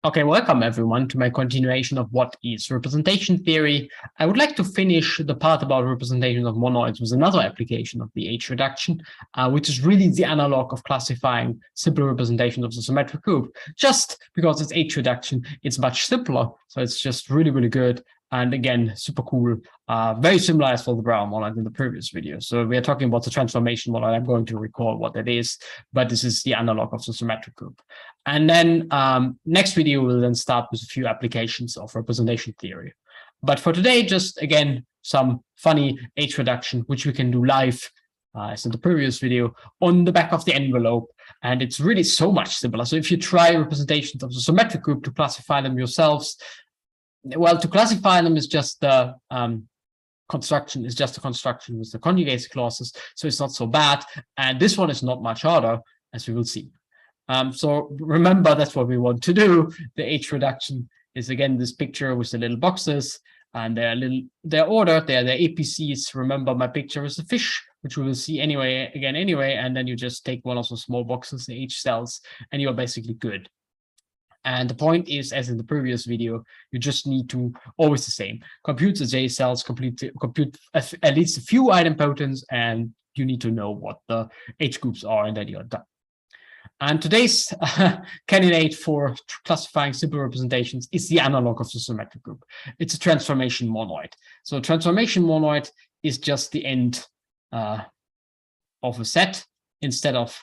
Okay, welcome everyone to my continuation of what is representation theory. I would like to finish the part about representation of monoids with another application of the H reduction, which is really the analog of classifying simple representations of the symmetric group. Just because it's H reduction, it's much simpler. So it's just really, really good. And again, super cool, very similar as for the Brown monoid in the previous video. So we are talking about the transformation monoid. I'm going to recall what that is, but this is the analog of the symmetric group. And then next video, we'll then start with a few applications of representation theory. But for today, just again, some funny H reduction, which we can do live, as in the previous video, on the back of the envelope. And it's really so much simpler. So if you try representations of the symmetric group to classify them yourselves, well, to classify them is just the construction with the conjugate clauses, so it's not so bad. And this one is not much harder, as we will see. So remember, that's what we want to do. The H reduction is again this picture with the little boxes, and they're ordered. They're the APCs. Remember, my picture is a fish, which we will see anyway, and then you just take one of those small boxes, the H cells, and you're basically good. And the point is, as in the previous video, you just need to, always the same, compute the J cells, compute at least a few idempotents, and you need to know what the H groups are, and then you're done. And today's candidate for classifying simple representations is the analog of the symmetric group. It's a transformation monoid. So transformation monoid is just the end of a set instead of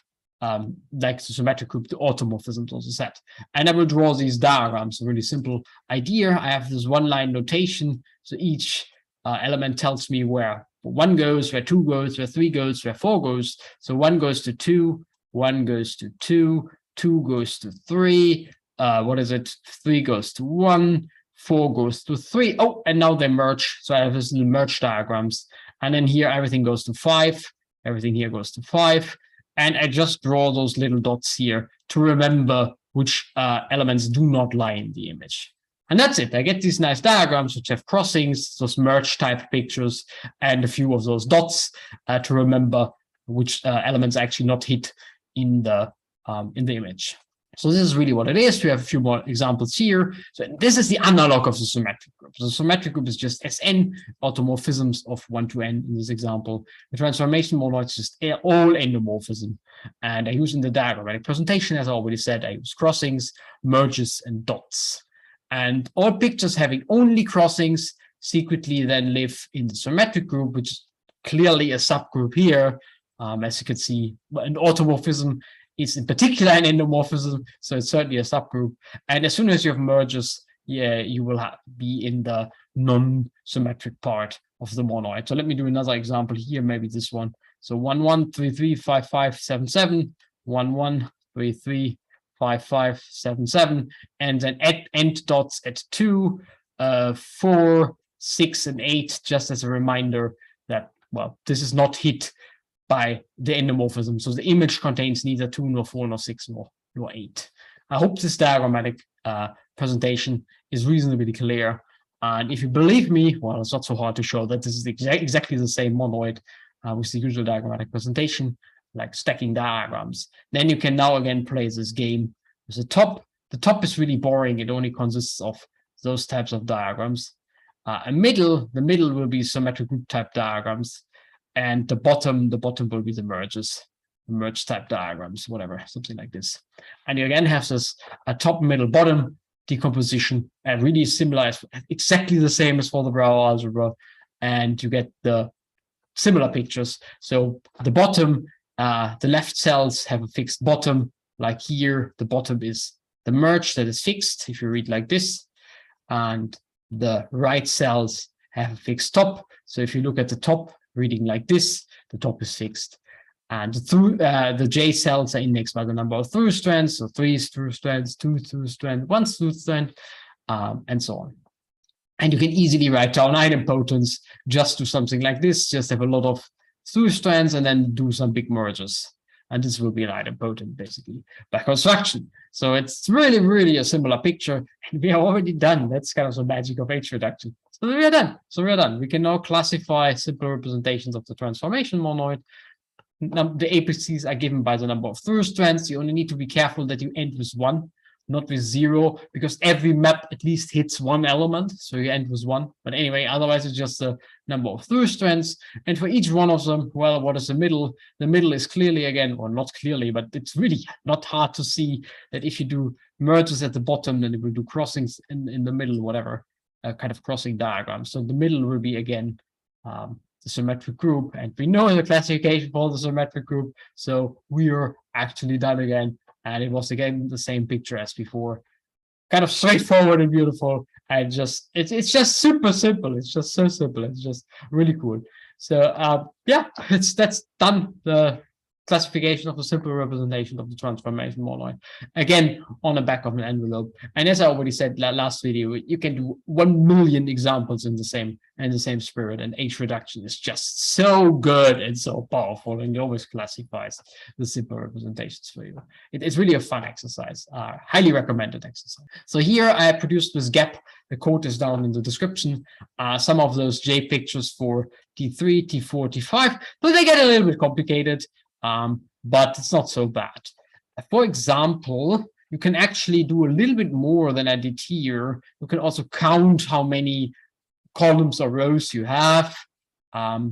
like the symmetric group, the automorphisms of the set. And I will draw these diagrams. A really simple idea. I have this one-line notation. So each element tells me where 1 goes, where 2 goes, where 3 goes, where 4 goes. So 1 goes to 2, 1 goes to 2, 2 goes to 3. 3 goes to 1, 4 goes to 3. Oh, and now they merge. So I have this little merge diagrams. And then here everything goes to 5. Everything here goes to 5. And I just draw those little dots here to remember which elements do not lie in the image. And that's it. I get these nice diagrams which have crossings, those merge type pictures, and a few of those dots to remember which elements are actually not hit in the image. So this is really what it is. We have a few more examples here. So this is the analog of the symmetric group. So the symmetric group is just Sn, automorphisms of 1 to n in this example. The transformation monoid is just all endomorphism. And I use in the diagrammatic presentation, as I already said, I use crossings, merges, and dots. And all pictures having only crossings secretly then live in the symmetric group, which is clearly a subgroup here. As you can see, an automorphism is in particular an endomorphism, so it's certainly a subgroup. And as soon as you have mergers, yeah, you will be in the non-symmetric part of the monoid. So let me do another example here, maybe this one. So 1, 1, 3, 3, 5, 5, 7, 7, 1, 1, 3, 3, 5, 5, 7, 7, and then end dots at 2, 4, 6, and 8, just as a reminder that, well, this is not hit by the endomorphism. So the image contains neither 2, nor 4, nor 6, nor 8. I hope this diagrammatic presentation is reasonably clear. And if you believe me, well, it's not so hard to show that this is exactly the same monoid with the usual diagrammatic presentation, like stacking diagrams. Then you can now again play this game with the top. The top is really boring. It only consists of those types of diagrams. The middle will be symmetric group type diagrams. And the bottom will be the merge type diagrams, whatever, something like this. And you again have this top, middle, bottom decomposition, and really similar, exactly the same as for the Brauer algebra. And you get the similar pictures. So the bottom, the left cells have a fixed bottom, like here. The bottom is the merge that is fixed, if you read like this. And the right cells have a fixed top. So if you look at the top, reading like this, the top is fixed. And the J cells are indexed by the number of through strands, so 3 through strands, 2 through strands, 1 through strand, and so on. And you can easily write down idempotents, just do something like this, just have a lot of through strands and then do some big mergers. And this will be an idempotent basically by construction. So it's really, really a similar picture. And we are already done. That's kind of the magic of H reduction. So we are done. We can now classify simple representations of the transformation monoid. The APCs are given by the number of through strands. You only need to be careful that you end with 1. not with 0, because every map at least hits one element, so you end with 1. But anyway, otherwise it's just the number of through strands. And for each one of them, well, what is the middle? The middle is clearly, again, or not clearly, but it's really not hard to see that if you do merges at the bottom, then it will do crossings in the middle, whatever, kind of crossing diagram. So the middle will be, again, the symmetric group, and we know the classification for the symmetric group, so we are actually done again, and it was again the same picture as before, kind of straightforward and beautiful, and just it's just super simple. It's just so simple. It's just really cool. So yeah, that's done. The classification of a simple representation of the transformation monoid, again on the back of an envelope. And as I already said last video, you can do 1 million examples in the same spirit, and H reduction is just so good and so powerful, and it always classifies the simple representations for you. It's really a fun exercise, highly recommended exercise. So here I produced this gap. The code is down in the description. Some of those J pictures for T3, T4, T5, but they get a little bit complicated. But it's not so bad. For example, you can actually do a little bit more than I did here. You can also count how many columns or rows you have.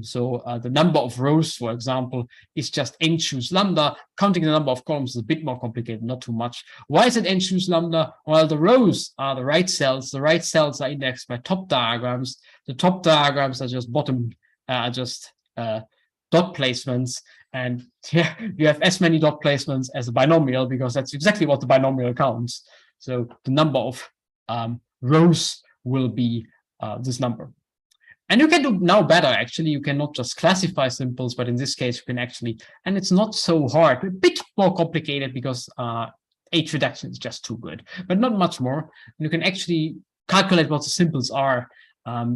So the number of rows, for example, is just n choose lambda. Counting the number of columns is a bit more complicated, not too much. Why is it n choose lambda? Well, the rows are the right cells. The right cells are indexed by top diagrams. The top diagrams are just dot placements. And yeah, you have as many dot placements as a binomial, because that's exactly what the binomial counts. So the number of rows will be this number. And you can do now better, actually. You can not just classify simples, but in this case, you can actually, and it's not so hard, a bit more complicated because H reduction is just too good, but not much more. You can actually calculate what the simples are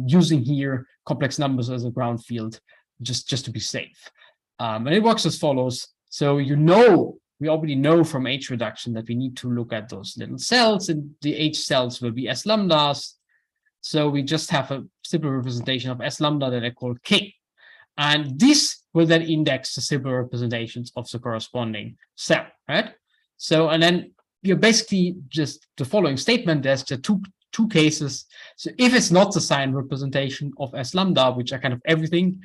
using here complex numbers as a ground field, just to be safe. And it works as follows. So we already know from H reduction that we need to look at those little cells, and the H cells will be S lambdas. So we just have a simple representation of S lambda that I call K. And this will then index the simple representations of the corresponding cell, right? So, and then you're basically just the following statement. There's the two cases. So if it's not the sign representation of S lambda, which are kind of everything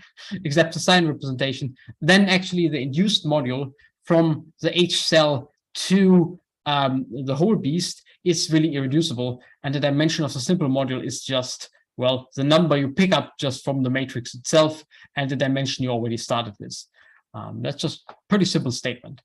except the sign representation, then actually the induced module from the H cell to the whole beast is really irreducible. And the dimension of the simple module is just, well, the number you pick up just from the matrix itself and the dimension you already started with. That's just a pretty simple statement.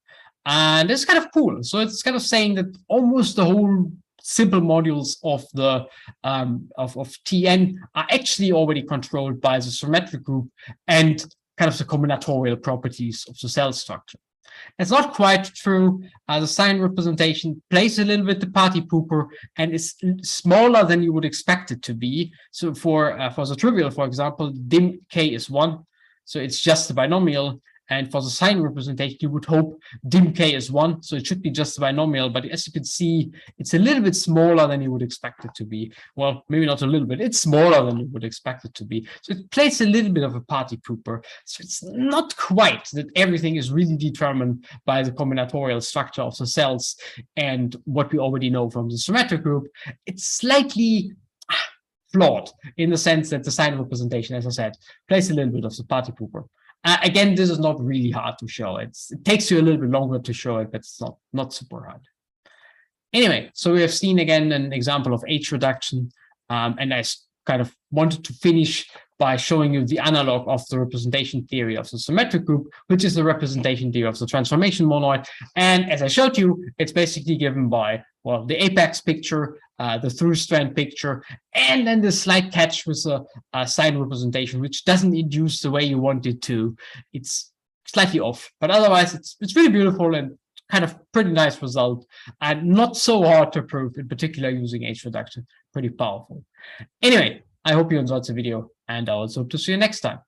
And it's kind of cool. So it's kind of saying that almost the whole simple modules of the of Tn are actually already controlled by the symmetric group and kind of the combinatorial properties of the cell structure. It's not quite true. The sign representation plays a little bit the party pooper and is smaller than you would expect it to be. So for the trivial, for example, dim k is 1, so it's just a binomial. And for the sign representation, you would hope dim k is 1, so it should be just a binomial. But as you can see, it's a little bit smaller than you would expect it to be. Well, maybe not a little bit. It's smaller than you would expect it to be. So it plays a little bit of a party pooper. So it's not quite that everything is really determined by the combinatorial structure of the cells and what we already know from the symmetric group. It's slightly flawed in the sense that the sign representation, as I said, plays a little bit of the party pooper. Again, this is not really hard to show. It takes you a little bit longer to show it, but it's not super hard. Anyway, so we have seen again an example of H reduction, and I kind of wanted to finish by showing you the analog of the representation theory of the symmetric group, which is the representation theory of the transformation monoid. And as I showed you, it's basically given by, well, the apex picture, the through strand picture, and then the slight catch with a sign representation, which doesn't induce the way you want it to. It's slightly off, but otherwise it's really beautiful and kind of pretty nice result, and not so hard to prove, in particular using H reduction, pretty powerful. Anyway, I hope you enjoyed the video, and I also hope to see you next time.